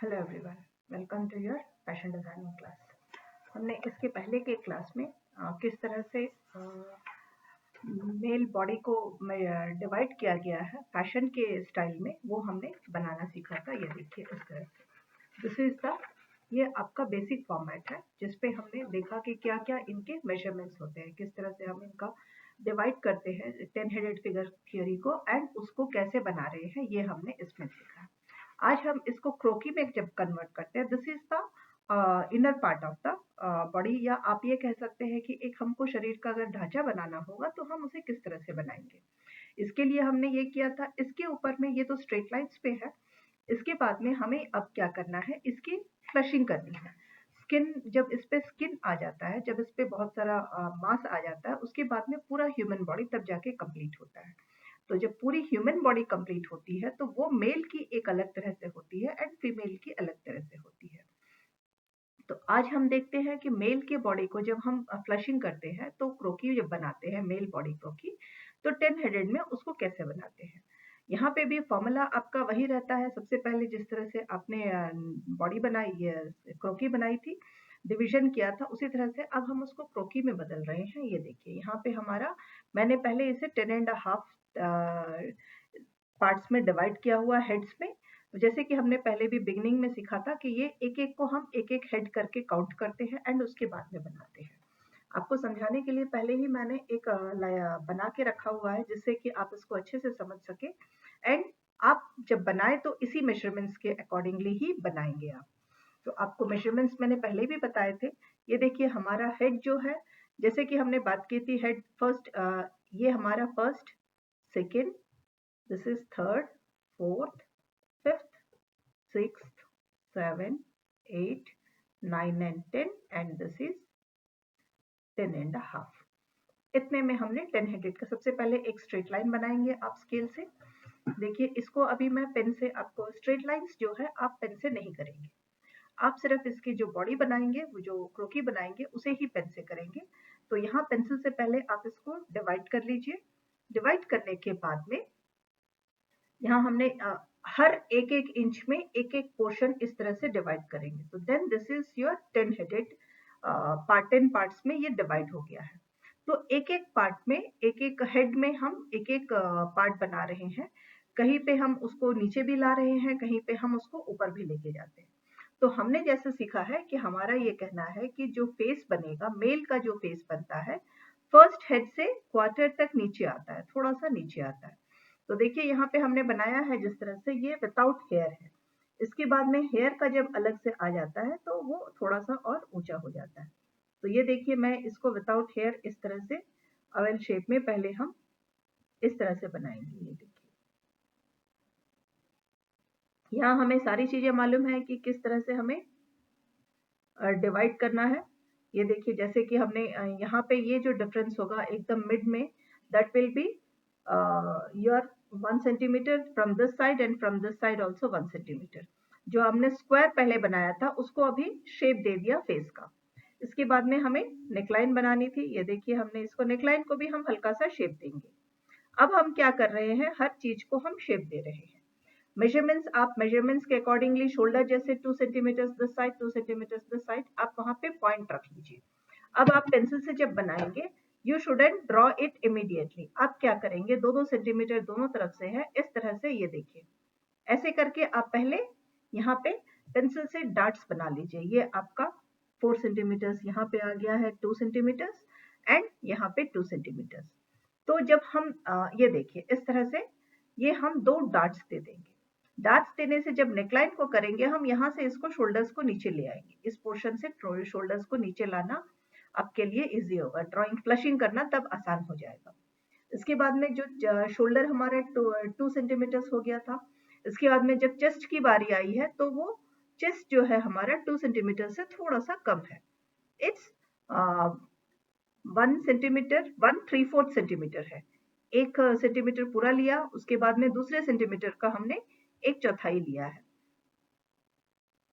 Hello everyone, welcome to your fashion designing class. हमने इसके पहले के क्लास में किस तरह से मेल बॉडी को डिवाइड किया गया है फैशन के स्टाइल में, वो हमने बनाना सीखा था। ये देखिए इस तरह से दिस इज द ये आपका बेसिक फॉर्मेट है, जिसपे हमने देखा कि क्या क्या इनके मेजरमेंट्स होते हैं, किस तरह से हम इनका डिवाइड करते हैं 10 हेडेड फिगर थ्योरी को, एंड उसको कैसे बना रहे हैं ये हमने इसमें सीखा। आज हम इसको क्रोकी में जब कन्वर्ट करते हैं, this is the inner part of the body, या आप ये कह सकते हैं कि एक हमको शरीर का अगर ढांचा बनाना होगा तो हम उसे किस तरह से बनाएंगे। इसके लिए हमने ये किया था, इसके ऊपर में ये तो स्ट्रेट लाइंस पे है। इसके बाद में हमें अब क्या करना है, इसकी फ्लशिंग करनी है। स्किन, जब इस पे स्किन आ जाता है, जब इस पे बहुत सारा मांस आ जाता है, उसके बाद में पूरा ह्यूमन बॉडी तब जाके कंप्लीट होता है। तो जब पूरी ह्यूमन बॉडी कंप्लीट होती है तो वो मेल की एक अलग तरह से होती है एंड फीमेल की अलग तरह से होती है। तो आज हम देखते हैं कि मेल के बॉडी को जब हम फ्लशिंग करते हैं, तो क्रोकी जब बनाते हैं मेल बॉडी क्रोकी, तो 10 हेडेड में उसको कैसे बनाते हैं। यहाँ पे भी फॉर्मूला आपका वही रहता है। सबसे पहले जिस तरह से आपने बॉडी बनाई, क्रोकी बनाई थी, डिवीजन किया था, उसी तरह से अब हम उसको क्रोकी में बदल रहे हैं। ये देखिए यहाँ पे हमारा, मैंने पहले इसे 10.5 पार्ट्स में डिवाइड किया हुआ हेड्स में। जैसे कि हमने पहले भी बिगिनिंग में सीखा था कि ये एक एक को हम एक एक हेड करके काउंट करते हैं एंड उसके बाद में बनाते हैं। आपको समझाने के लिए पहले ही मैंने एक बना के रखा हुआ है, जिससे कि आप इसको अच्छे से समझ सके, एंड आप जब बनाए तो इसी मेजरमेंट्स के अकॉर्डिंगली ही बनाएंगे आप। तो आपको मेजरमेंट्स मैंने पहले भी बताए थे। ये देखिए हमारा हेड जो है, जैसे कि हमने बात की थी हेड फर्स्ट, ये हमारा first, second, this is third, fourth, fifth, sixth, 7, 8, 9 and 10, and this is 10.5। इतने में हमने 10 हेडेड का सबसे पहले एक स्ट्रेट लाइन बनाएंगे आप स्केल से। देखिए इसको अभी मैं पेन से, आपको स्ट्रेट लाइंस जो है आप पेन से नहीं करेंगे, आप सिर्फ इसकी जो बॉडी बनाएंगे, वो जो क्रोकी बनाएंगे, उसे ही पेन से करेंगे। तो यहाँ पेंसिल से पहले आप इसको डिवाइड कर लीजिए। डिवाइड करने के बाद में यहाँ हमने हर एक एक इंच में एक एक पोर्शन इस तरह से डिवाइड करेंगे। तो then this is your 10 headed part, 10 parts में ये डिवाइड हो गया है। तो एक एक पार्ट में, एक एक हेड में हम एक एक पार्ट बना रहे हैं। कहीं पे हम उसको नीचे भी ला रहे हैं, कहीं पे हम उसको ऊपर भी लेके जाते हैं। तो हमने जैसे सीखा है कि हमारा ये कहना है कि जो फेस बनेगा, मेल का जो फेस बनता है, फर्स्ट हेड से क्वार्टर तक नीचे आता है, थोड़ा सा नीचे आता है। तो देखिए यहाँ पे हमने बनाया है जिस तरह से, ये विदाउट हेयर है। इसके बाद में हेयर का जब अलग से आ जाता है तो वो थोड़ा सा और ऊंचा हो जाता है। तो ये देखिए मैं इसको विदाउट हेयर इस तरह से ओवल शेप में पहले हम इस तरह से बनाएंगे। ये देखिए यहाँ हमें सारी चीजें मालूम है कि किस तरह से हमें डिवाइड करना है। ये देखिए जैसे कि हमने यहाँ पे ये जो डिफरेंस होगा एकदम मिड में, that will be your 1 centimetre from this side and from this side also 1 centimetre. जो हमने स्क्वायर पहले बनाया था उसको अभी शेप दे दिया फेस का। इसके बाद में हमें नेकलाइन बनानी थी। ये देखिए हमने इसको, नेकलाइन को भी हम हल्का सा शेप देंगे। अब हम क्या कर रहे हैं, हर चीज को हम शेप दे रहे हैं। मेजरमेंट्स, आप मेजरमेंट्स के अकॉर्डिंगली, शोल्डर जैसे 2 centimetre this side, 2 centimetre this side, आप वहां पे पॉइंट रख लीजिए। अब आप पेंसिल से जब बनाएंगे, you shouldn't draw it immediately. आप क्या करेंगे, 2-2 सेंटीमीटर दोनों तरफ से है, इस तरह से। ये देखिए ऐसे करके आप पहले यहाँ पे पेंसिल से डार्ट्स बना लीजिए। ये आपका 4 सेंटीमीटर यहाँ पे आ गया है, 2 सेंटीमीटर एंड यहाँ पे 2 सेंटीमीटर। तो जब हम ये देखिए इस तरह से ये हम 2 डार्ट्स दे देंगे। डार्ट्स देने से जब नेकलाइन को करेंगे, हम यहाँ से इसको शोल्डर्स को नीचे ले आएंगे। इस पोर्शन से शोल्डर्स को नीचे लाना आपके लिए इजी होगा, ड्राइंग फ्लशिंग करना तब आसान हो जाएगा। इसके बाद में जो शोल्डर हमारा 2 सेंटीमीटर हो गया था, इसके बाद में जब चेस्ट की बारी आई है तो वो चेस्ट जो है हमारा 2 सेंटीमीटर से थोड़ा सा कम है। इट्स 1 सेंटीमीटर, 1/3 सेंटीमीटर है। 1 सेंटीमीटर पूरा लिया, उसके बाद में दूसरे सेंटीमीटर का हमने 1/4 लिया है।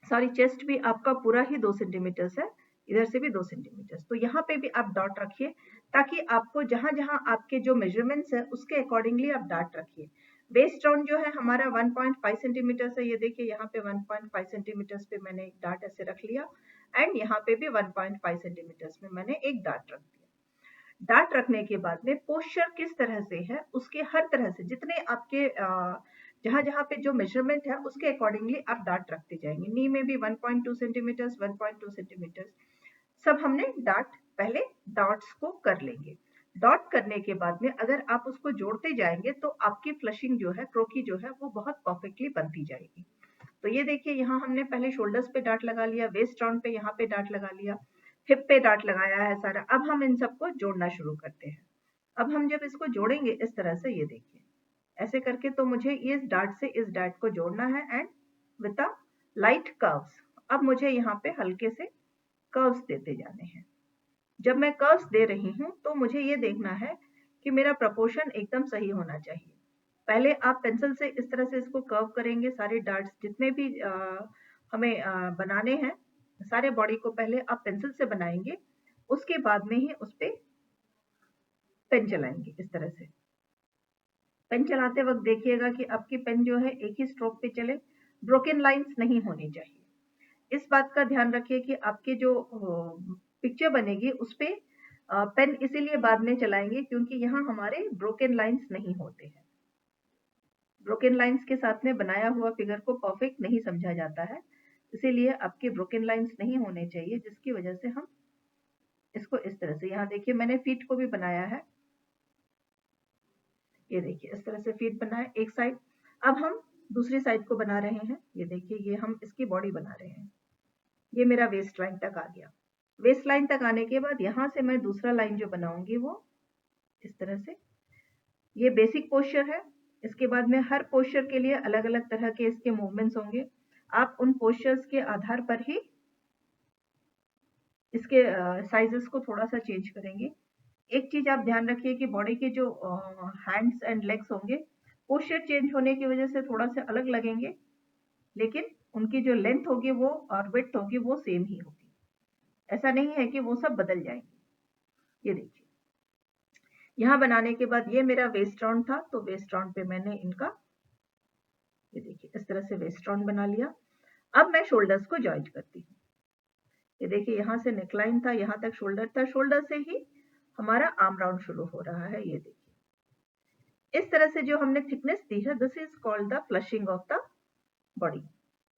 सॉरी, चेस्ट भी आपका पूरा ही 2 सेंटीमीटर है, इधर से भी 2 सेंटीमीटर। तो यहाँ पे भी आप डॉट रखिए, ताकि आपको जहां जहां आपके जो मेजरमेंट्स है उसके अकॉर्डिंगली आप डॉट रखिए। वेस्ट राउंड जो है हमारा 1.5 सेंटीमीटर है। ये देखिए यहाँ पे 1.5 सेंटीमीटर पे मैंने एक डार्ट ऐसे रख लिया एंड यहाँ पे भी 1.5 सेंटीमीटर में मैंने एक डार्ट रख दिया। डार्ट रखने के बाद में पोस्चर किस तरह से है उसके हर तरह से जितने आपके जहां जहां पे जो मेजरमेंट है उसके अकॉर्डिंगली आप डार्ट रखते जाएंगे। नी में भी 1.2 सेंटीमीटर 1.2 सेंटीमीटर सब हमने डार्ट पहले डॉट्स को कर लेंगे। डॉट करने के बाद में अगर आप उसको जोड़ते जाएंगे तो आपकी फ्लशिंग जो है क्रोकी जो है वो बहुत परफेक्टली बनती जाएगी। तो ये देखिए यहाँ हमने पहले शोल्डर्स पे डार्ट लगा लिया, वेस्ट राउंड पे यहाँ पे डार्ट लगा लिया, हिप पे डार्ट लगाया है सारा। अब हम इन सबको जोड़ना शुरू करते हैं। अब हम जब इसको जोड़ेंगे इस तरह से, ये देखिए ऐसे करके, तो मुझे इस डार्ट से इस डार्ट को जोड़ना है and with a light curves. अब मुझे यहाँ पे हल्के से कर्व्स देते जाने हैं। जब मैं कर्व्स दे रही हूँ तो मुझे ये देखना है कि मेरा प्रपोर्शन एकदम सही होना चाहिए। पहले आप पेंसिल से इस तरह से इसको कर्व करेंगे, सारे डार्ट्स जितने भी हमें बनाने हैं, सारे बॉडी को पहले आप पेंसिल से बनाएंगे, उसके बाद में ही उस पे पेन चलाएंगे। इस तरह से पेन चलाते वक्त देखिएगा कि आपकी पेन जो है एक ही स्ट्रोक पे चले, ब्रोकन लाइंस नहीं होनी चाहिए। इस बात का ध्यान रखिए कि आपके जो पिक्चर बनेगी उस पे पेन इसीलिए बाद में चलाएंगे क्योंकि यहाँ हमारे ब्रोकन लाइंस नहीं होते हैं। ब्रोकन लाइंस के साथ में बनाया हुआ फिगर को परफेक्ट नहीं समझा जाता है, इसीलिए आपके ब्रोकन लाइंस नहीं होने चाहिए, जिसकी वजह से हम इसको इस तरह से, यहाँ देखिए मैंने फीट को भी बनाया है, ये देखिए इस तरह से फीट बनाए एक साइड। अब हम दूसरी साइड को बना रहे हैं। ये देखिए ये हम इसकी बॉडी बना रहे हैं। ये मेरा वेस्ट लाइन तक आ गया। वेस्ट लाइन तक आने के बाद यहाँ से मैं दूसरा लाइन जो बनाऊंगी वो इस तरह से, ये बेसिक पोस्चर है। इसके बाद में हर पोस्चर के लिए अलग अलग तरह के इसके मूवमेंट्स होंगे। आप उन पोस्चर्स के आधार पर ही इसके साइजेस को थोड़ा सा चेंज करेंगे। एक चीज आप ध्यान रखिए कि बॉडी के जो हैंड्स एंड लेग्स होंगे, पोस्चर चेंज होने की वजह से थोड़ा सा अलग लगेंगे, लेकिन उनकी जो लेंथ होगी वो और विड्थ होगी वो सेम ही होगी। ऐसा नहीं है कि वो सब बदल जाएंगे। ये देखिए यहाँ बनाने के बाद ये मेरा वेस्ट राउंड था, तो वेस्ट राउंड पे मैंने इनका, ये देखिए इस तरह से वेस्ट राउंड बना लिया। अब मैं शोल्डर्स को ज्वाइंट करती हूँ। ये देखिए यहाँ से नेकलाइन था, यहाँ तक शोल्डर था, शोल्डर से ही हमारा आर्म राउंड शुरू हो रहा है। ये देखिए इस तरह से जो हमने थिकनेस दी है, this is called the flushing of the body.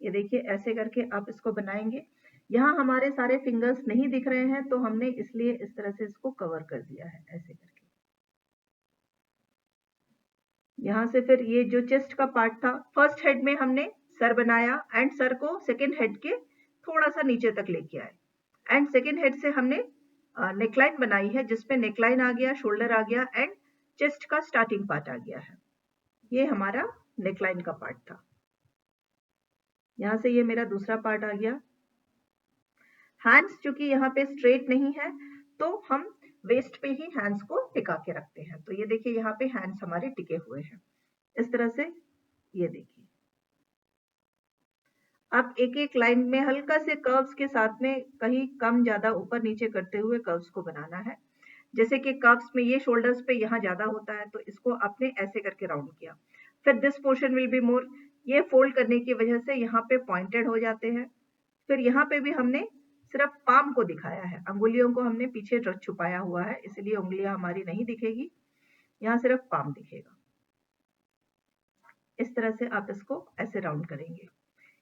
ये देखिए ऐसे करके आप इसको बनाएंगे। यहाँ हमारे सारे फिंगर्स नहीं दिख रहे हैं, तो हमने इसलिए इस तरह से इसको कवर कर दिया है ऐसे करके। यहाँ से फिर ये जो चेस्ट का पार्ट था, फर्स्ट हेड में हमने सर बनाया एंड सर को सेकेंड हेड के थोड़ा सा नीचे तक लेके आए एंड सेकेंड हेड से हमने नेकलाइन बनाई है, जिसमें नेकलाइन आ गया, शोल्डर आ गया एंड चेस्ट का स्टार्टिंग पार्ट आ गया है। ये हमारा नेकलाइन का पार्ट था। यहाँ से ये मेरा दूसरा पार्ट आ गया। हैंड्स चूंकि यहाँ पे स्ट्रेट नहीं है, तो हम वेस्ट पे ही हैंड्स को टिका के रखते हैं। तो ये देखिए यहाँ पे हैंड्स हमारे टिके हुए हैं इस तरह से। ये देखिए आप एक एक लाइन में हल्का से कर्व्स के साथ में कहीं कम ज्यादा ऊपर नीचे करते हुए कर्व्स को बनाना है। जैसे कि कर्व्स में ये शोल्डर्स पे यहाँ ज्यादा होता है, तो इसको आपने ऐसे करके राउंड किया। फिर this portion will be more, ये फोल्ड करने की वजह से यहाँ पे पॉइंटेड हो जाते हैं। फिर यहाँ पे भी हमने सिर्फ पाम को दिखाया है, अंगुलियों को हमने पीछे छुपाया हुआ है, इसलिए उंगलियां हमारी नहीं दिखेगी, यहाँ सिर्फ पाम दिखेगा। इस तरह से आप इसको ऐसे राउंड करेंगे।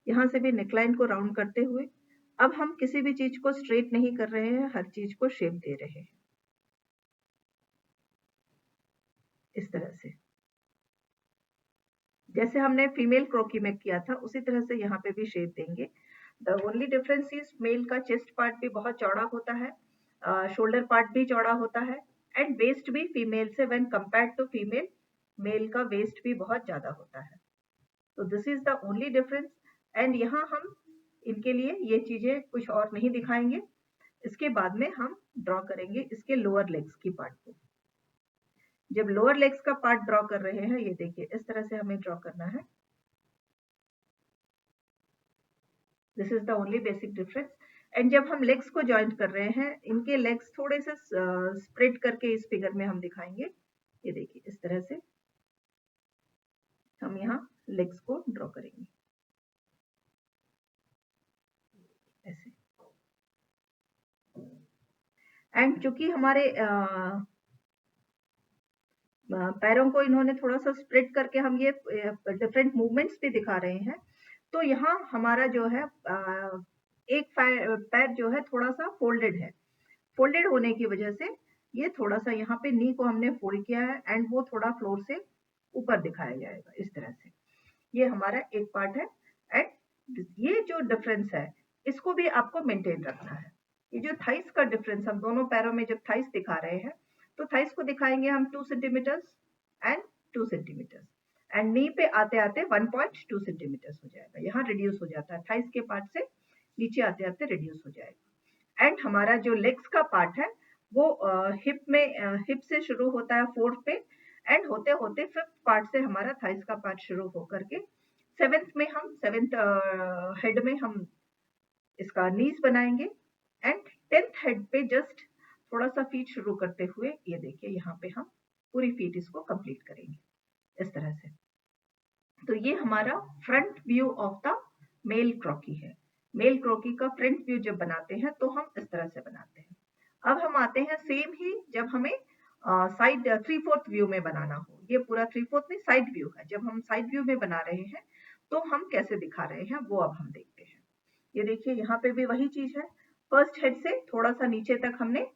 यहाँ से भी नेकलाइन को राउंड करते हुए, अब हम किसी भी चीज को स्ट्रेट नहीं कर रहे हैं, हर चीज को शेप दे रहे हैं इस तरह से। जैसे हमने फीमेल क्रोकी में किया था उसी तरह से यहाँ पे भी शेप देंगे। The only difference is male का चेस्ट पार्ट भी बहुत चौड़ा होता है, शोल्डर पार्ट भी चौड़ा होता है एंड वेस्ट भी फीमेल से when compared to female, male का वेस्ट भी बहुत ज्यादा होता है। तो this is the only difference. And यहाँ हम इनके लिए ये चीजें कुछ और नहीं दिखाएंगे। इसके बाद में हम ड्रॉ करेंगे इसके लोअर लेग्स की पार्ट को। जब लोअर लेग्स का पार्ट ड्रॉ कर रहे हैं, ये देखिए इस तरह से हमें ड्रॉ करना है। This is the only basic difference. And जब हम लेग्स को ज्वाइंट कर रहे हैं, इनके लेग्स थोड़े से स्प्रेड करके इस फिगर में हम दिखाएंगे। ये देखिए इस तरह से हम यहाँ लेग्स को ड्रॉ करेंगे ऐसे। एंड चूंकि हमारे पैरों को इन्होंने थोड़ा सा स्प्रेड करके हम ये डिफरेंट मूवमेंट्स भी दिखा रहे हैं, तो यहाँ हमारा जो है एक पैर जो है थोड़ा सा फोल्डेड है। फोल्डेड होने की वजह से ये थोड़ा सा यहाँ पे नी को हमने फोल्ड किया है एंड वो थोड़ा फ्लोर से ऊपर दिखाया जाएगा इस तरह से। ये हमारा एक पार्ट है एंड ये जो डिफरेंस है इसको भी आपको मेंटेन रखना है। ये जो थाइस का डिफरेंस हम दोनों पैरों में जब थाइस दिखा रहे हैं तो थाइस को दिखाएंगे हम 2 centimetres and 2 centimetres and knee पे आते आते 1.2 सेंटीमीटर्स हो जाएगा। यहाँ रिड्यूस हो जाता है, थाइस के पार्ट से नीचे आते आते रिड्यूस हो जाएगा। एंड हमारा जो लेग्स का पार्ट है वो हिप से शुरू होता है 4th पे एंड होते होते 5th पार्ट से हमारा थाइस का पार्ट शुरू होकर के 7th हेड में हम इसका नीज बनाएंगे एंड 10th हेड पे जस्ट थोड़ा सा फीट शुरू करते हुए ये देखिए यहाँ पे हम पूरी फीट इसको कंप्लीट करेंगे इस तरह से। तो ये हमारा front view of the male croquis है। मेल क्रॉकी का फ्रंट व्यू जब बनाते हैं तो हम इस तरह से बनाते हैं। अब हम आते हैं सेम ही जब हमें साइड 3/4 व्यू में बनाना हो। ये पूरा 3/4 नहीं साइड व्यू है। जब हम साइड व्यू में बना रहे हैं तो हम कैसे दिखा रहे हैं वो अब हम देखते हैं। ये देखिए यहाँ पे भी वही चीज है। फर्स्ट हेड से थोड़ा सा नीचे तक हमने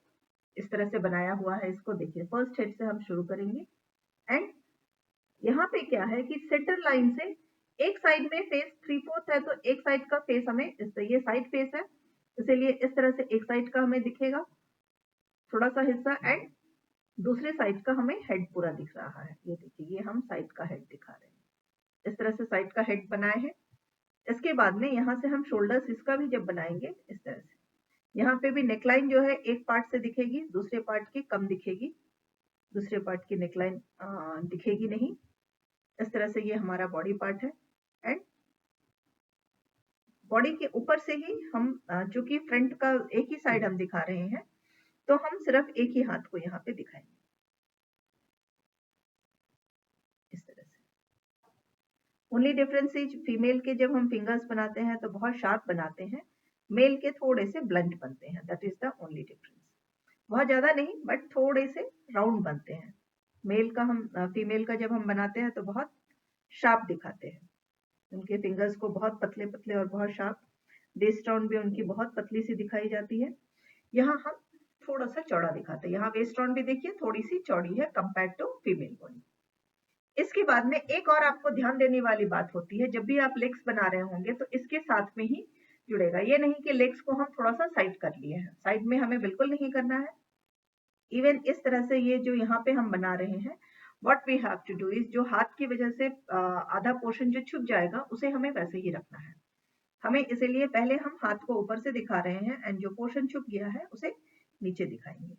इस तरह से बनाया हुआ है। इसको देखिए फर्स्ट हेड से हम शुरू करेंगे एंड यहाँ पे क्या है कि सेंटर लाइन से एक साइड में फेस 3/4 है तो एक साइड का फेस हमें ये साइड फेस है इसीलिए इस तरह से एक साइड का हमें दिखेगा थोड़ा सा हिस्सा एंड दूसरे साइड का हमें हेड पूरा दिख रहा है। ये देखिए ये हम साइड का हेड दिखा रहे हैं। इस तरह से साइड का हेड बनाए हैं। इसके बाद में यहाँ से हम शोल्डर्स इसका भी जब बनाएंगे इस तरह से यहाँ पे भी नेकलाइन जो है एक पार्ट से दिखेगी दूसरे पार्ट की कम दिखेगी, दूसरे पार्ट की नेकलाइन दिखेगी नहीं। इस तरह से ये हमारा बॉडी पार्ट है एंड बॉडी के ऊपर से ही हम चूंकि फ्रंट का एक ही साइड हम दिखा रहे हैं तो हम सिर्फ एक ही हाथ को यहाँ पे दिखाएंगे इस तरह से। ओनली डिफरेंस इज फीमेल के जब हम फिंगर्स बनाते हैं तो बहुत शार्प बनाते हैं, मेल के थोड़े से ब्लंट बनते हैं। That is the only difference. बहुत ज्यादा नहीं बट थोड़े से राउंड बनते हैं। मेल का हम फीमेल का जब हम बनाते हैं तो बहुत शार्प दिखाते हैं। उनके फिंगर्स को बहुत पतले पतले और बहुत शार्प, वेस्ट राउंड भी उनकी बहुत पतली सी दिखाई जाती है। यहाँ हम थोड़ा सा चौड़ा दिखाते हैं। यहाँ वेस्ट राउंड भी देखिए थोड़ी सी चौड़ी है कंपेयर टू फीमेल बॉडी। इसके बाद में एक और आपको ध्यान देने वाली बात होती है, जब भी आप लेग्स बना रहे होंगे तो इसके साथ में ही जुड़ेगा। ये नहीं कि लेग्स को हम थोड़ा सा साइड कर लिए हैं, साइड में हमें बिल्कुल नहीं करना है। इवन इस तरह से ये जो यहाँ पे हम बना रहे हैं what we have to do is जो हाथ की वजह से आधा पोर्शन जो छुप जाएगा उसे हमें वैसे ही रखना है। हमें इसीलिए पहले हम हाथ को ऊपर से दिखा रहे हैं एंड जो पोर्शन छुप गया है उसे नीचे दिखाएंगे।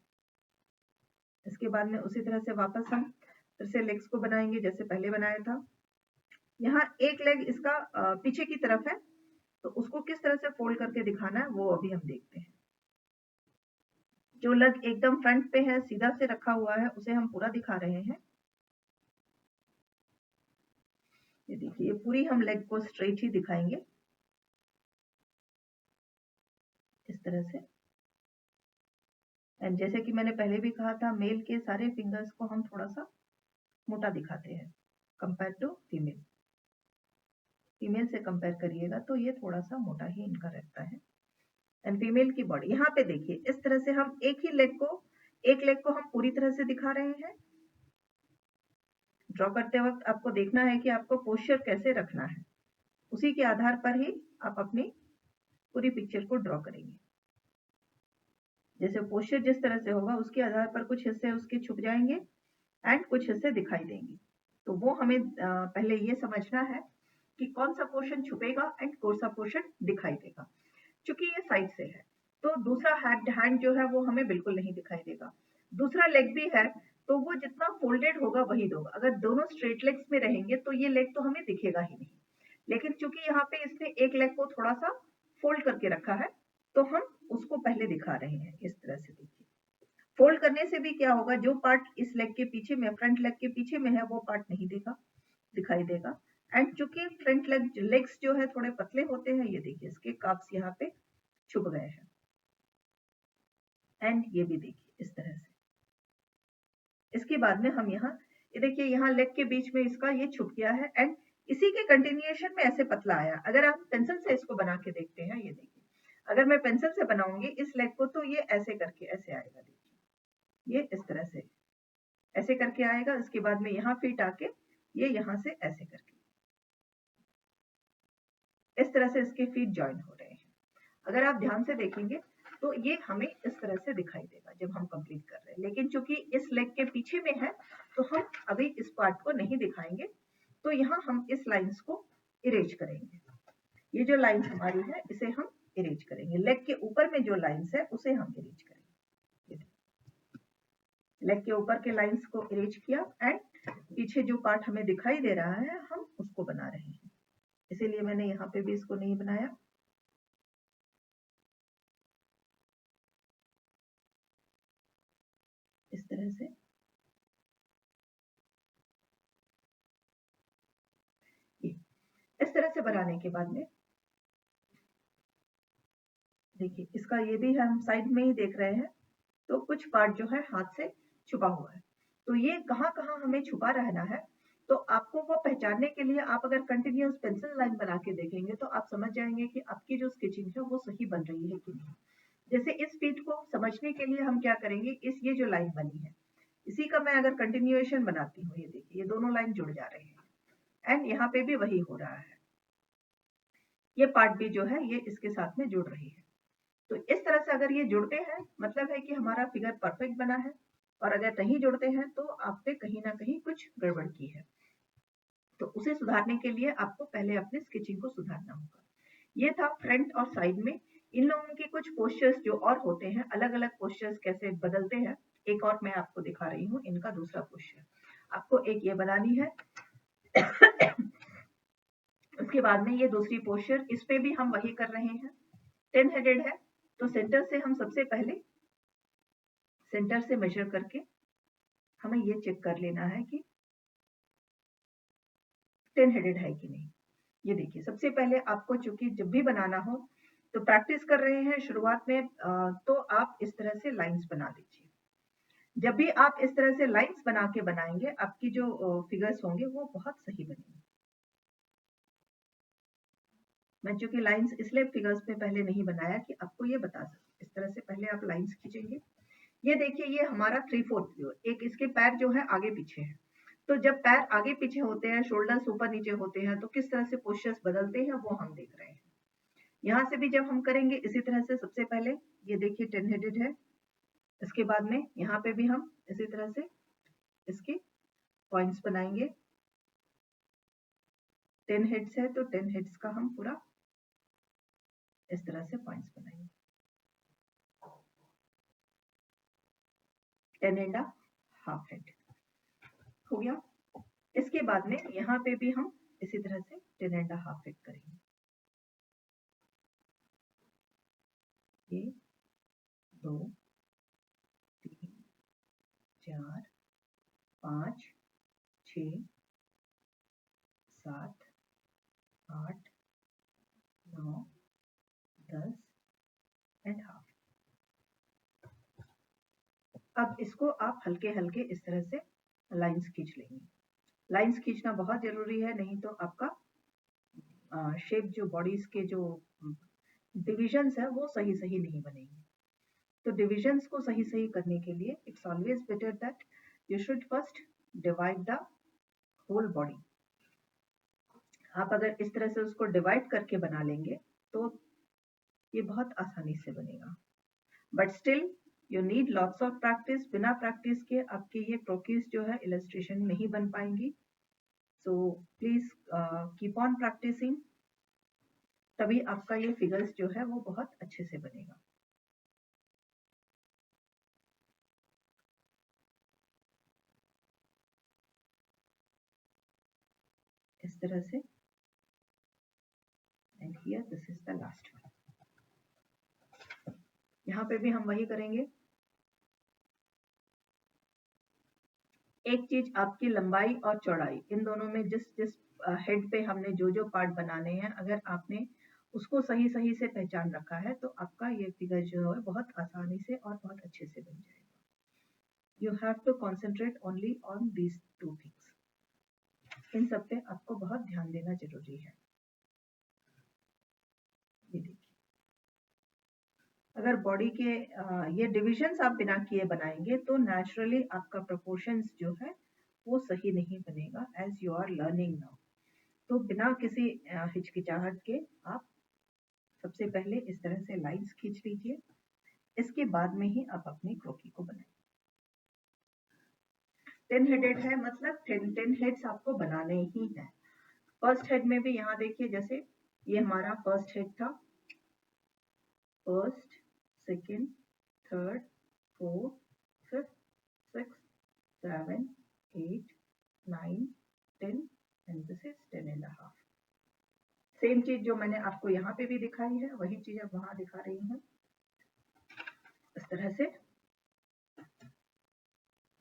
इसके बाद में उसी तरह से वापस हम फिर से लेग्स को बनाएंगे जैसे पहले बनाया था। यहाँ एक लेग इसका पीछे की तरफ है तो उसको किस तरह से फोल्ड करके दिखाना है वो अभी हम देखते हैं। जो लेग एकदम फ्रंट पे है सीधा से रखा हुआ है उसे हम पूरा दिखा रहे हैं। ये देखिए पूरी हम लेग को स्ट्रेट ही दिखाएंगे इस तरह से। एंड जैसे कि मैंने पहले भी कहा था मेल के सारे फिंगर्स को हम थोड़ा सा मोटा दिखाते हैं कंपेयर टू फीमेल। फीमेल से कंपेयर करिएगा तो ये थोड़ा सा मोटा ही इनका रहता है। एंड फीमेल की बॉडी यहाँ पे देखिए इस तरह से हम एक लेग को हम पूरी तरह से दिखा रहे हैं। ड्रॉ करते वक्त आपको देखना है कि आपको पोस्चर कैसे रखना है, उसी के आधार पर ही आप अपनी पूरी पिक्चर को ड्रॉ करेंगे। जैसे पोस्चर जिस तरह से होगा उसके आधार पर कुछ हिस्से उसके छुप जाएंगे एंड कुछ हिस्से दिखाई देंगे। तो वो हमें पहले ये समझना है कि कौन सा पोर्शन छुपेगा एंड कौन सा पोर्शन दिखाई देगा। चूंकि ये साइड से है तो दूसरा हैंड जो है वो हमें बिल्कुल नहीं दिखाई देगा। दूसरा लेग भी है तो वो जितना फोल्डेड होगा वही होगा। अगर दोनों स्ट्रेट लेग्स में रहेंगे तो ये लेग तो हमें दिखेगा ही नहीं। लेकिन चूंकि यहाँ पे इसने एक लेग को थोड़ा सा फोल्ड करके रखा है तो हम उसको पहले दिखा रहे हैं इस तरह से। देखिए फोल्ड करने से भी क्या होगा, जो पार्ट इस लेग के पीछे में फ्रंट लेग के पीछे में है वो पार्ट नहीं दिखा, दिखाई देगा। एंड चूंकि फ्रंट लेग्स जो है थोड़े पतले होते हैं, ये देखिए इसके काफ्स यहाँ पे छुप गए हैं। एंड ये भी देखिए इस तरह से। इसके बाद में हम यहाँ, ये देखिए यहाँ लेग के बीच में इसका ये छुप गया है एंड इसी के कंटिन्यूएशन में ऐसे पतला आया। अगर आप पेंसिल से इसको बना के देखते हैं, ये देखिए अगर मैं पेंसिल से बनाऊंगी इस लेग को तो ये ऐसे करके ऐसे आएगा, देखिए ये इस तरह से ऐसे करके आएगा। इसके बाद में यहाँ फिट आके ये यहाँ से ऐसे करके इस तरह से इसके फीट ज्वाइन हो रहे हैं। अगर आप ध्यान से देखेंगे तो ये हमें इस तरह से दिखाई देगा जब हम कंप्लीट कर रहे हैं। लेकिन चूंकि इस लेग के पीछे में है तो हम अभी इस पार्ट को नहीं दिखाएंगे। तो यहाँ हम इस लाइंस को इरेज करेंगे। ये जो लाइंस हमारी है इसे हम इरेज करेंगे। लेग के ऊपर में जो लाइंस है उसे हम इरेज करेंगे। लेग के ऊपर के लाइंस को इरेज किया एंड पीछे जो पार्ट हमें दिखाई दे रहा है हम उसको बना रहे हैं। इसीलिए मैंने यहाँ पे भी इसको नहीं बनाया। इस तरह से इस तरह से बनाने के बाद में देखिए इसका ये भी हम साइड में ही देख रहे हैं तो कुछ पार्ट जो है हाथ से छुपा हुआ है। तो ये कहाँ कहाँ हमें छुपा रहना है तो आपको वो पहचानने के लिए आप अगर कंटिन्यूअस पेंसिल लाइन बना के देखेंगे तो आप समझ जाएंगे कि आपकी जो स्केचिंग है वो सही बन रही है कि नहीं। जैसे इस फीट को समझने के लिए हम क्या करेंगे, इस ये जो लाइन बनी है इसी का मैं अगर कंटिन्यूएशन बनाती हूँ, ये देखिए ये दोनों लाइन जुड़ जा रहे हैं एंड यहाँ पे भी वही हो रहा है। ये पार्ट भी जो है ये इसके साथ में जुड़ रही है। तो इस तरह से अगर ये जुड़ते हैं मतलब है कि हमारा फिगर परफेक्ट बना है, और अगर नहीं जुड़ते हैं तो आप पे कहीं ना कहीं कुछ गड़बड़ की है। तो उसे सुधारने के लिए आपको पहले अपने स्केचिंग को सुधारना होगा। ये था फ्रंट और साइड में इन लोगों के कुछ पोस्चर्स जो और होते हैं, अलग अलग पोस्चर्स कैसे बदलते हैं। एक और मैं आपको दिखा रही हूँ इनका दूसरा पोस्चर। आपको एक ये बनानी है उसके बाद में ये दूसरी पोस्चर, इस पे भी हम वही कर रहे हैं। 10 हेडेड है तो सेंटर से हम सबसे पहले सेंटर से मेजर करके हमें ये चेक कर लेना है कि 10 हेडेड है कि नहीं। ये देखिए सबसे पहले आपको चूंकि जब भी बनाना हो तो प्रैक्टिस कर रहे हैं शुरुआत में तो आप इस तरह से लाइंस बना लीजिए। जब भी आप इस तरह से लाइंस बना के बनाएंगे आपकी जो फिगर्स होंगे वो बहुत सही बनेंगे। मैं चूंकि लाइंस इसलिए फिगर्स में पहले नहीं बनाया कि आपको ये बता सकूं। इस तरह से पहले आप लाइंस खींचेंगे। ये देखिए ये हमारा 3/4 व्यू, एक इसके पैर जो है आगे पीछे है। तो जब पैर आगे पीछे होते हैं, शोल्डर्स ऊपर नीचे होते हैं तो किस तरह से पोस्चर्स बदलते हैं वो हम देख रहे हैं। यहाँ से भी जब हम करेंगे इसी तरह से सबसे पहले ये देखिए 10 हेडेड है। इसके बाद में यहाँ पे भी हम इसी तरह से इसके पॉइंट्स बनाएंगे। 10 हेड्स है तो 10 हेड्स का हम पूरा इस तरह से पॉइंट्स बनाएंगे। 10 एंड हाफ हेड हो गया। इसके बाद में यहाँ पे भी हम इसी तरह से 10 एंड हाफ हेड करेंगे। ये 2 3 4 5 6 7 8 9 10 एंड हाफ। अब इसको आप हल्के हल्के इस तरह से लाइंस खींच लेंगे। लाइंस खींचना बहुत जरूरी है, नहीं तो आपका शेप जो बॉडीज के जो डिविजन्स है वो सही सही नहीं बनेंगे। तो डिविजन्स को सही सही करने के लिए it's always better that you should first divide the whole body. आप अगर इस तरह से उसको डिवाइड करके बना लेंगे तो ये बहुत आसानी से बनेगा। But still you need lots of practice. बिना प्रैक्टिस के आपके ये क्रोकीज जो है इलस्ट्रेशन नहीं बन पाएंगी। So please keep on practising, तभी आपका ये फिगर्स जो है वो बहुत अच्छे से बनेगा। इस तरह से and here this is the last one. यहाँ पे भी हम वही करेंगे। एक चीज आपकी लंबाई और चौड़ाई, इन दोनों में जिस जिस हेड पे हमने जो जो पार्ट बनाने हैं, अगर आपने उसको सही सही से पहचान रखा है तो आपका ये फिगर जो है बहुत आसानी से और बहुत अच्छे से बन जाएगा। You have to concentrate only on these two things. इन सब पे आपको बहुत ध्यान देना जरूरी है। ये देखिए, अगर बॉडी के ये डिविजन्स आप बिना किए बनाएंगे तो नेचुरली आपका प्रोपोर्शंस जो है वो सही नहीं बनेगा as you are learning now. तो बिना किसी हिचकिचाहट के आप सबसे पहले इस तरह से लाइंस खींच लीजिए, इसके बाद में ही आप अपनी क्रोकी को बनाएं। 10 हेडेड है मतलब 10 हेड्स आपको बनाने ही हैं। फर्स्ट हेड में भी यहाँ देखिए, जैसे ये हमारा फर्स्ट हेड था, first, second, third, fourth, fifth, six, 7, 8, 9, 10 and this is 10.5। Same चीज जो मैंने आपको यहाँ पे भी दिखाई है वही चीज अब वहां दिखा रही हूँ। इस तरह से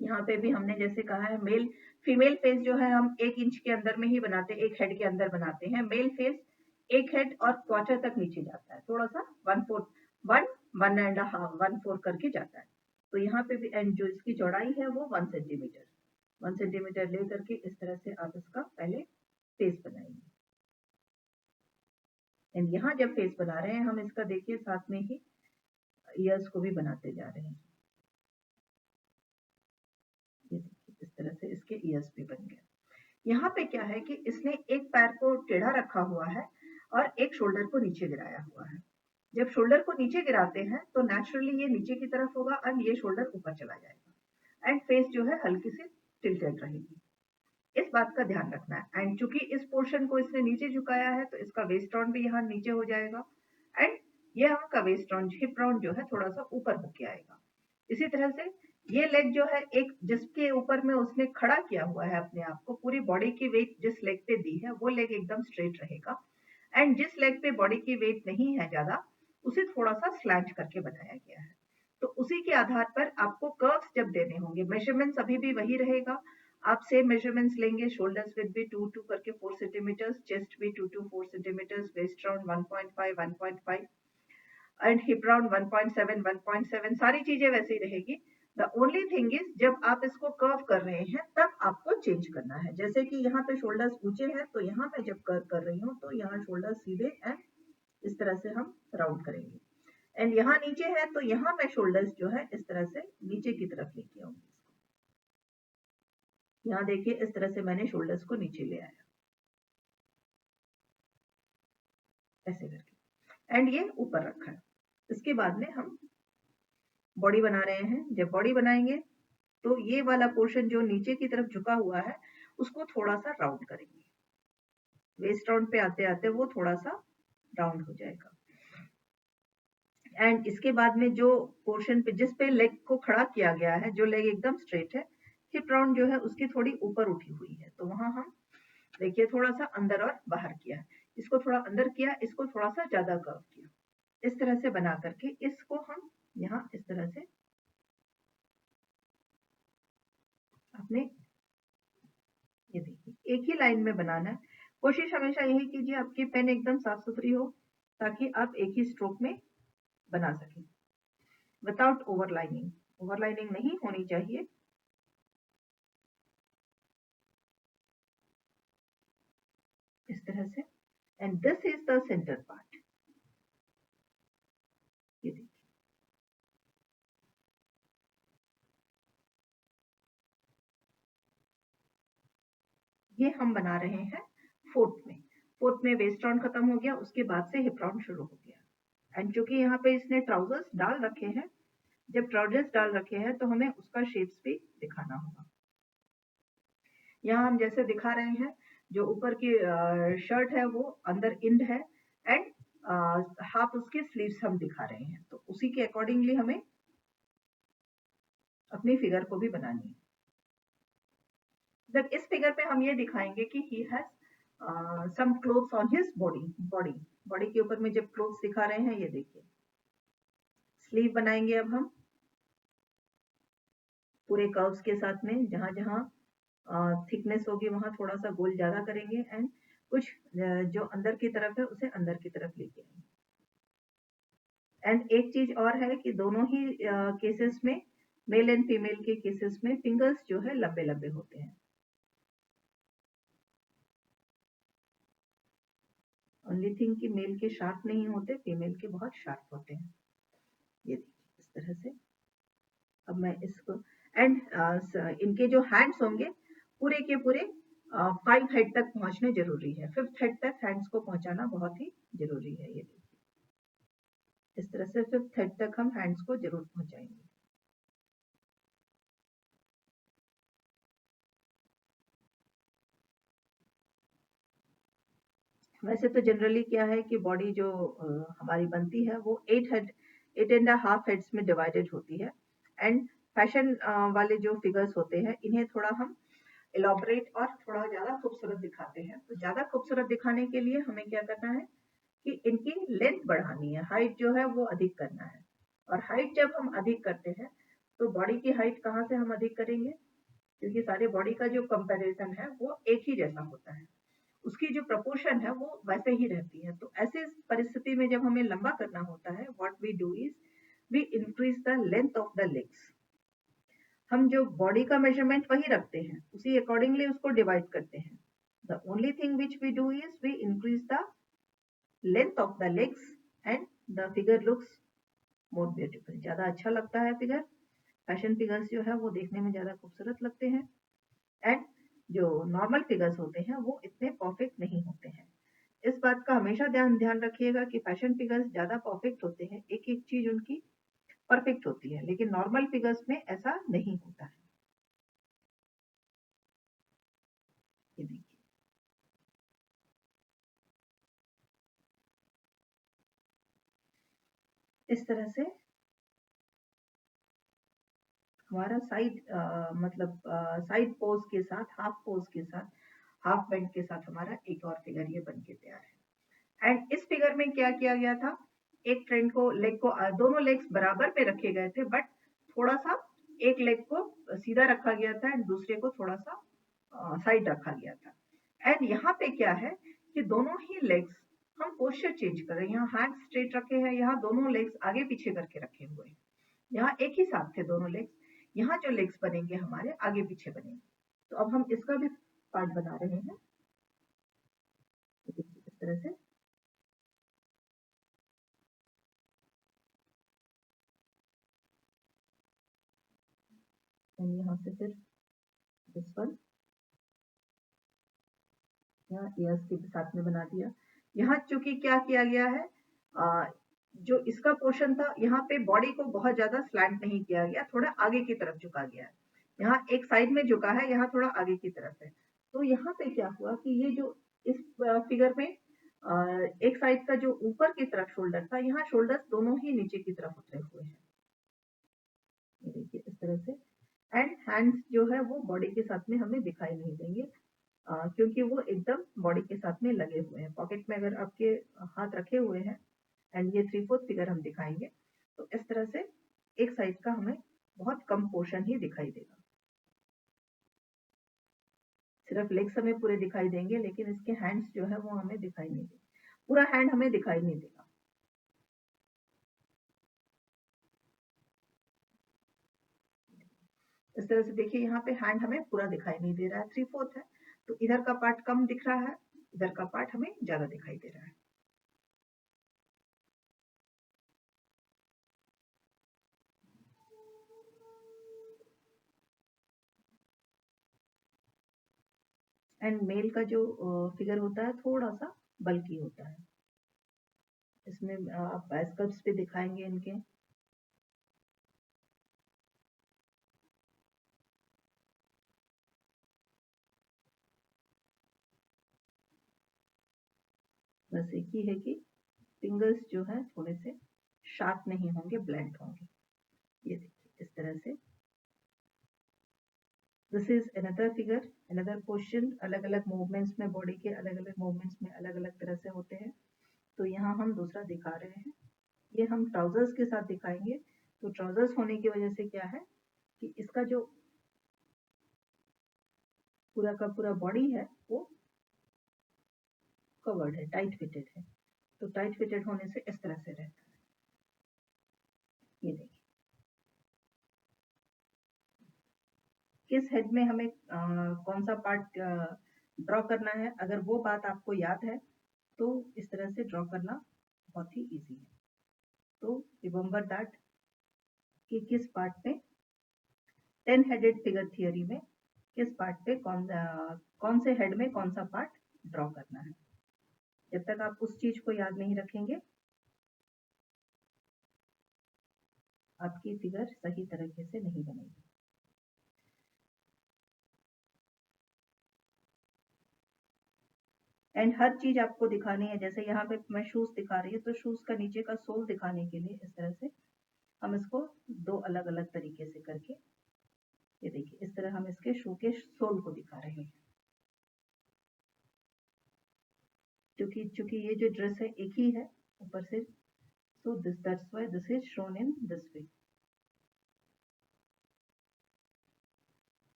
यहाँ पे भी हमने जैसे कहा है मेल फीमेल फेस जो है हम 1 इंच के अंदर में ही बनाते हैं, 1 हेड के अंदर बनाते हैं। मेल फेस 1 हेड और क्वार्टर तक नीचे जाता है, थोड़ा सा 1/4 1.5 1/4 करके जाता है। तो यहाँ पे भी एंड जो इसकी चौड़ाई है वो 1 सेंटीमीटर ले करके इस तरह से आप इसका पहले फेस बनाएंगे। एंड यहाँ जब फेस बना रहे हैं हम इसका देखिए साथ में ही ईयर्स को भी बनाते जा रहे हैं। ये देखिए इस तरह से इसके ईयर्स भी बन गए। यहाँ पे क्या है कि इसने एक पैर को टेढ़ा रखा हुआ है और एक शोल्डर को नीचे गिराया हुआ है। जब शोल्डर को नीचे गिराते हैं तो नेचुरली ये नीचे की तरफ होगा और ये शोल्डर ऊपर चला जाएगा एंड फेस जो है हल्की सी टिल्टेड रहेगी। इस बात का ध्यान रखना है। एंड चूंकि इस पोर्शन को इसने नीचे झुकाया है तो इसका वेस्ट राउंड भी यहाँ नीचे हो जाएगा एंड ये आपका वेस्ट राउंड, हिप राउंड जो है थोड़ा सा ऊपर होके आएगा। इसी तरह से ये लेग जो है एक जिसके ऊपर में उसने खड़ा किया हुआ है अपने आप को, पूरी बॉडी की वेट जिस लेग पे दी है वो लेग एकदम स्ट्रेट रहेगा एंड जिस लेग पे बॉडी की वेट नहीं है ज्यादा उसे थोड़ा सा स्लैंट करके बनाया गया है। तो उसी के आधार पर आपको कर्व्स जब देने होंगे, मेजरमेंट्स अभी भी वही रहेगा। आप सेम मेजरमेंट्स लेंगे, शोल्डर्स विद भी 2 करके 4 सेंटीमीटर्स, चेस्ट भी 2 4 centimetres, waist round 1.5 1.5 and hip round 1.7 1.7, सारी चीजें वैसी रहेगी। द ओनली थिंग इज जब आप इसको कर्व कर रहे हैं तब आपको चेंज करना है। जैसे कि यहाँ पे शोल्डर्स ऊंचे हैं तो यहाँ पे जब कर्व कर रही हूँ तो यहाँ शोल्डर सीधे एंड इस तरह से हम राउंड करेंगे एंड यहाँ नीचे है तो यहाँ मैं शोल्डर्स जो है इस तरह से नीचे की तरफ लेके आऊंगी। यहाँ देखिए इस तरह से मैंने शोल्डर्स को नीचे ले आया ऐसे करके एंड ये ऊपर रखा है। इसके बाद में हम बॉडी बना रहे हैं। जब बॉडी बनाएंगे तो ये वाला पोर्शन जो नीचे की तरफ झुका हुआ है उसको थोड़ा सा राउंड करेंगे, वेस्ट राउंड पे आते आते वो थोड़ा सा राउंड हो जाएगा एंड इसके बाद में जो पोर्शन पे जिस पे लेग को खड़ा किया गया है, जो लेग एकदम स्ट्रेट है, हिप राउंड जो है उसकी थोड़ी ऊपर उठी हुई है तो वहां हम देखिए थोड़ा सा अंदर और बाहर किया, इसको थोड़ा अंदर किया, इसको थोड़ा सा ज्यादा कर्व किया। इस तरह से बना करके इसको हम यहाँ इस तरह से अपने ये देखिए एक ही लाइन में बनाना है। कोशिश हमेशा यही कीजिए आपकी पेन एकदम साफ सुथरी हो ताकि आप एक ही स्ट्रोक में बना सकें विदाउट ओवरलाइनिंग। ओवरलाइनिंग नहीं होनी चाहिए। इस तरह से and this is the centre part. ये देखिए ये हम बना रहे हैं फोर्थ में वेस्ट राउंड खत्म हो गया, उसके बाद से हिप राउंड शुरू हो गया एंड चूंकि यहाँ पे इसने ट्राउजर्स डाल रखे हैं, जब ट्राउजर्स डाल रखे हैं तो हमें उसका शेप्स भी दिखाना होगा। यहाँ हम जैसे दिखा रहे हैं जो ऊपर की शर्ट है वो अंदर इंड है एंड हाफ उसके स्लीव्स हम दिखा रहे हैं, तो उसी के अकॉर्डिंगली हमें अपनी फिगर को भी बनानी है। जब इस फिगर पे हम ये दिखाएंगे कि he has some clothes on his body के ऊपर में जब क्लोथ्स दिखा रहे हैं, ये देखिए स्लीव बनाएंगे अब हम पूरे कर्व्स के साथ में जहां जहां थिकनेस होगी वहां थोड़ा सा गोल ज्यादा करेंगे एंड कुछ जो अंदर की तरफ है उसे अंदर की तरफ लेके आएंगे। एंड एक चीज और है कि दोनों ही केसेस में, मेल एंड फीमेल के केसेस में, फिंगर्स जो है लंबे लंबे होते हैं। ओनली थिंग कि मेल के शार्प नहीं होते, फीमेल के बहुत शार्प होते हैं। ये देखिए इस तरह से। अब मैं इसको एंड इनके जो हैंड्स होंगे पूरे के पूरे 5 हेड तक पहुंचने जरूरी है। 5th हेड तक हैंड्स को पहुंचाना बहुत ही जरूरी है। ये देखिए इस तरह से 5th हेड तक हम हैंड्स को जरूर पहुंचाएंगे। वैसे तो जनरली क्या है कि बॉडी जो हमारी बनती है वो 8.5 हेड्स में डिवाइडेड होती है। एंड फैशन वाले जो फिगर्स होते हैं इन्हें थोड़ा हम इलाबोरेट और थोड़ा ज्यादा खूबसूरत दिखाते हैं। तो ज्यादा खूबसूरत दिखाने के लिए हमें क्या करना है कि इनकी लेंथ बढ़ानी है, हाइट जो है वो अधिक करना है। और हाइट जब हम अधिक करते हैं तो बॉडी की हाइट कहाँ से हम अधिक करेंगे, क्योंकि सारे बॉडी का जो कंपैरिजन है वो एक ही जैसा होता है, उसकी जो प्रपोर्शन है वो वैसे ही रहती है। तो ऐसे परिस्थिति में जब हमें लंबा करना होता है, what we do is we increase the length of the legs. हम जो बॉडी का मेजरमेंट वही रखते हैं, उसी अकॉर्डिंगली उसको डिवाइड करते हैं। The only thing which we do is we increase the length of the legs and the figure looks more beautiful. ज्यादा अच्छा लगता है फिगर। फैशन फिगर्स जो है वो देखने में ज्यादा खूबसूरत लगते हैं एंड जो नॉर्मल फिगर्स होते हैं वो इतने परफेक्ट नहीं होते हैं। इस बात का हमेशा ध्यान रखिएगा कि फैशन फिगर्स ज्यादा परफेक्ट होते हैं, एक एक चीज उनकी परफेक्ट होती है, लेकिन नॉर्मल फिगर्स में ऐसा नहीं होता है। ये देखिए इस तरह से हमारा साइड मतलब साइड पोज के साथ, हाफ पोज के साथ, हाफ बेंड के साथ हमारा एक और फिगर ये बन के तैयार है। एंड इस फिगर में क्या किया गया था, एक ट्रेंड को लेग को दोनों लेग्स बराबर पे रखे गए थे, बट थोड़ा सा एक लेग को सीधा रखा गया था एंड दूसरे को थोड़ा सा साइड रखा गया था। एंड यहाँ पे क्या है कि दोनों ही लेग्स हम पोस्चर चेंज कर रहे हैं। यहाँ हैंड स्ट्रेट रखे हैं, यहाँ दोनों लेग्स आगे पीछे करके रखे हुए हैं। यहाँ एक ही साथ थे दोनों लेग्स, यहाँ जो लेग्स बनेंगे हमारे आगे पीछे बनेंगे। तो अब हम इसका भी पार्ट बना रहे हैं इस तरह से। यहाँ से फिर दिस वन यहाँ ईयर्स के साथ में बना दिया। यहाँ चूंकि क्या किया गया है, जो इसका पोर्शन था यहाँ पे बॉडी को बहुत ज्यादा स्लैंट नहीं किया गया, थोड़ा आगे की तरफ झुका गया है। यहाँ एक साइड में झुका है, यहाँ थोड़ा आगे की तरफ है। तो यहाँ पे क्या हुआ कि ये जो इस फिगर में एक साइड का जो ऊपर की तरफ शोल्डर था, यहाँ शोल्डर दोनों ही नीचे की तरफ उतरे हुए हैं। ये देखिए इस तरह से। एंड हैंड्स जो है वो बॉडी के साथ में हमें दिखाई नहीं देंगे, क्योंकि वो एकदम बॉडी के साथ में लगे हुए हैं। पॉकेट में अगर आपके हाथ रखे हुए हैं एंड ये 3/4 फिगर हम दिखाएंगे तो इस तरह से एक साइड का हमें बहुत कम पोर्शन ही दिखाई देगा। सिर्फ लेग्स हमें पूरे दिखाई देंगे, लेकिन इसके हैंड्स जो है वो हमें दिखाई नहीं देंगे, पूरा हैंड हमें दिखाई नहीं देगा। इस तरह से देखिए यहाँ पे हैंड हमें पूरा दिखाई नहीं दे रहा है, 3/4 है, तो इधर का पार्ट कम दिख रहा है, इधर का पार्ट हमें ज्यादा दिखाई दे रहा है। एंड मेल का जो फिगर होता है थोड़ा सा बल्की होता है। इसमें आप बाइसेप्स पे दिखाएंगे इनके। बस एक ही है कि फिंगर्स जो है थोड़े से शार्प नहीं होंगे, ब्लैंक होंगे। ये देखिए इस तरह से। This is another figure, another question. अलग अलग मूवमेंट्स में, बॉडी के अलग अलग मूवमेंट्स में अलग अलग तरह से होते हैं। तो यहाँ हम दूसरा दिखा रहे हैं, ये हम ट्राउजर्स के साथ दिखाएंगे। तो ट्राउजर्स होने की वजह से क्या है कि इसका जो पूरा का पूरा बॉडी है वो कवर्ड है, टाइट फिटेड है। तो टाइट फिटेड होने से इस तरह से रहता है। ये देखिए किस हेड में हमें कौन सा पार्ट ड्रॉ करना है, अगर वो बात आपको याद है तो इस तरह से ड्रॉ करना बहुत ही इजी है। तो रिमेंबर दैट कि किस पार्ट पे 10 हेडेड फिगर थियरी में किस पार्ट पे कौन से हेड में कौन सा पार्ट ड्रॉ करना है। जब तक आप उस चीज को याद नहीं रखेंगे आपकी फिगर सही तरीके से नहीं बनेगी। एंड हर चीज आपको दिखानी है, जैसे यहाँ पे मैं शूज दिखा रही हूँ तो शूज का नीचे का सोल दिखाने के लिए इस तरह से हम इसको दो अलग अलग तरीके से करके, ये देखिए इस तरह हम इसके शू के सोल को दिखा रहे हैं। क्योंकि ये जो ड्रेस है एक ही है ऊपर से, so that's why this is shown in this way।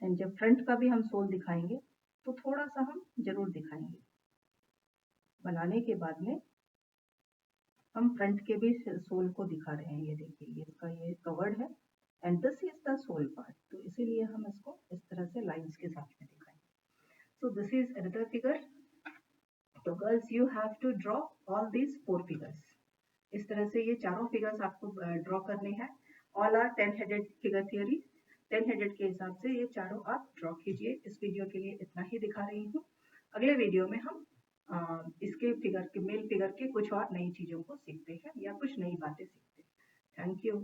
And जब फ्रंट का भी हम सोल दिखाएंगे तो थोड़ा सा हम जरूर दिखाएंगे। बनाने के बाद में हम फ्रंट के भी सोल को दिखा रहे हैं। ये देखिए ये इसका ये कवर्ड है and this is the sole part, तो इसीलिए हम इसको इस तरह से लाइंस के साथ में दिखाएंगे। So this is another figure. तो girls you have to draw all these 4 figures. इस तरह से ये चारों फिगर्स आपको ड्रॉ करने हैं। All are 10 headed figure theory. 10 headed के हिसाब से ये चारों आप ड्रॉ कीजिए। इस वीडियो के लिए इतना ही दिखा रही हूँ। अगले वीडियो में हम इसके फिगर के मेल फिगर के कुछ और नई चीजों को सीखते हैं या कुछ नई बातें सीखते हैं। Thank you.